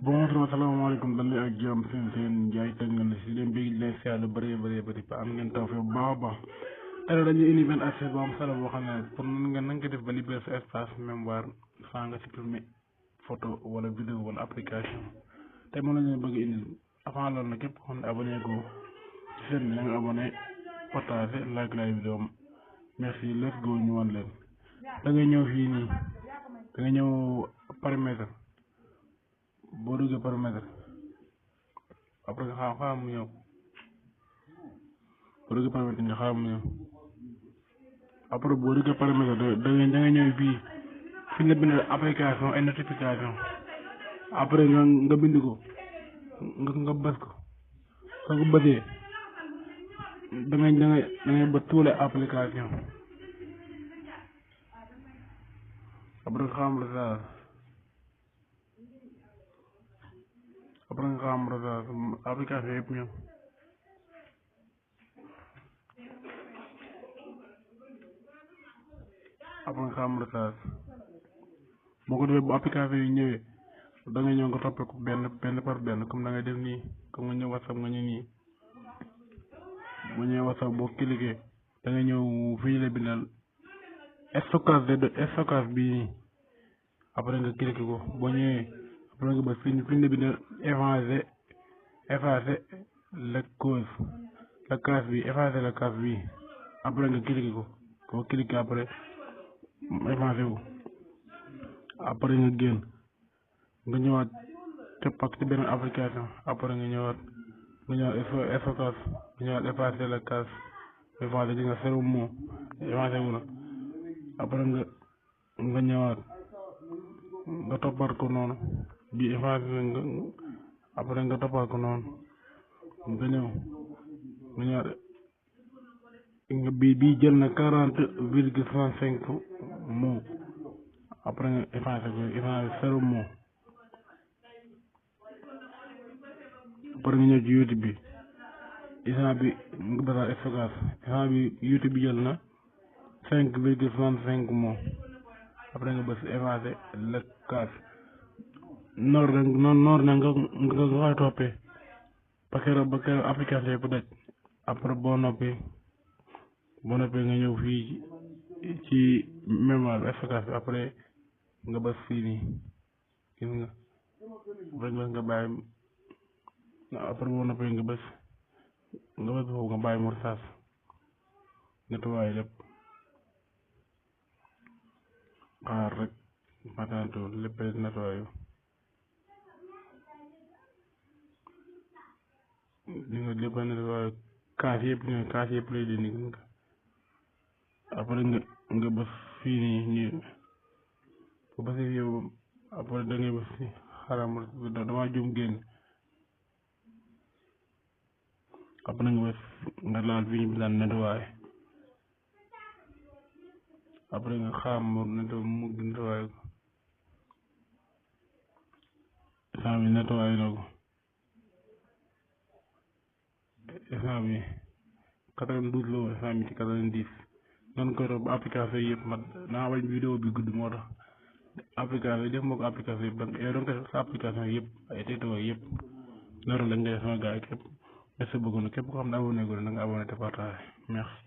bonjour asalaamaaleykum dal leen ak jàmm seen njaay tënk na si leen bëgg leen seet lu bëree bëri ba am ngeen taw fi bu baax a baax tey dañuy indi benn astuce bu am solo boo xam ne pour nan nga def ba libérer sa espace mémoire sans nga supprimer photo wala vidéo wala application tey moom la ñu bëgg indi avant loolu nag képp xam ne abonné ko ci seen bi na nga abonné partagé like vidéo merci let's go ñu wan leen da ngay ñëw fii nii da nga ñëw paramètre boo duggee paramètre après nga xaar mu ñëw boo duggee paramètre nga xaar mu ñëw après boo duggee paramètre da nga ñëw fii fi nga bind application et notification après nga bind ko nga bës ko soo ko bësee da ngay bës tous les applications après nga xam la après nga xam application yëpp ñëw après nga xam retage boo ko defee bu application yi ñëwee da nga ñëw nga toppee ko benn par benn comme da ngay def nii comme nga ñëw WhatsApp nga ñëw nii bu ñëwee WhatsApp boo cliquer da nga ñëw fii la bindal stockage bii nii après nga cliquer ko boo ñëwee après nga bës fi ñu la bindal effacer la case bi effacer la case bi après nga cliquer ko boo cliquer après effacer wu après nga génn nga ñëwaat toppak ci beneen application après nga ñëwaat stockage nga ñëwaat effacer la case effacer gi nga seru moo effacer wu na après nga ñëwaat nga toppaat ko noonu bi effacer nga après nga toppaat ko noonu nga ñëwaat nga bii jël na 40,35 mots après nga effacer ko effacer seru moo après nga ñëw ci YouTube bi instant bi nga bësaat stockage instant bi YouTube bi jël na 5,65 mots après nga bës effacer la case noor na nga koy toppee ba keroog application yëpp daj après boo noppee nga ñëw fii ci mémoire stockage bi après nga bës fii nii gis nga après nga bàyyi après boo noppee nga bës foofu nga bàyyi mu recherche nettoyé lépp xaar rek matanto lépp nettoyé li nga lépp nettoyé kaas yëpp lay dindi gis nga après nga bës fii nii bu bësee fii après da ngay bës fii xaram dama jum génn après nga bës nga laal fii ñu bi daan nettoyé après nga xam mu nettoyé ko instant bi nettoyé na ko instant bi 92 la woon instant bi ci 90 noonu koy topp ba application yëpp mat naa bañ vidéo bi gudd moo tax application yi def moo ko application yëpp donc yow donc sa application yëpp ay téléphone yëpp noonu lañ ngay def sama gars yi képp merci beaucoup nag képp ko xam ne abonné ko na nga abonné te partagé merci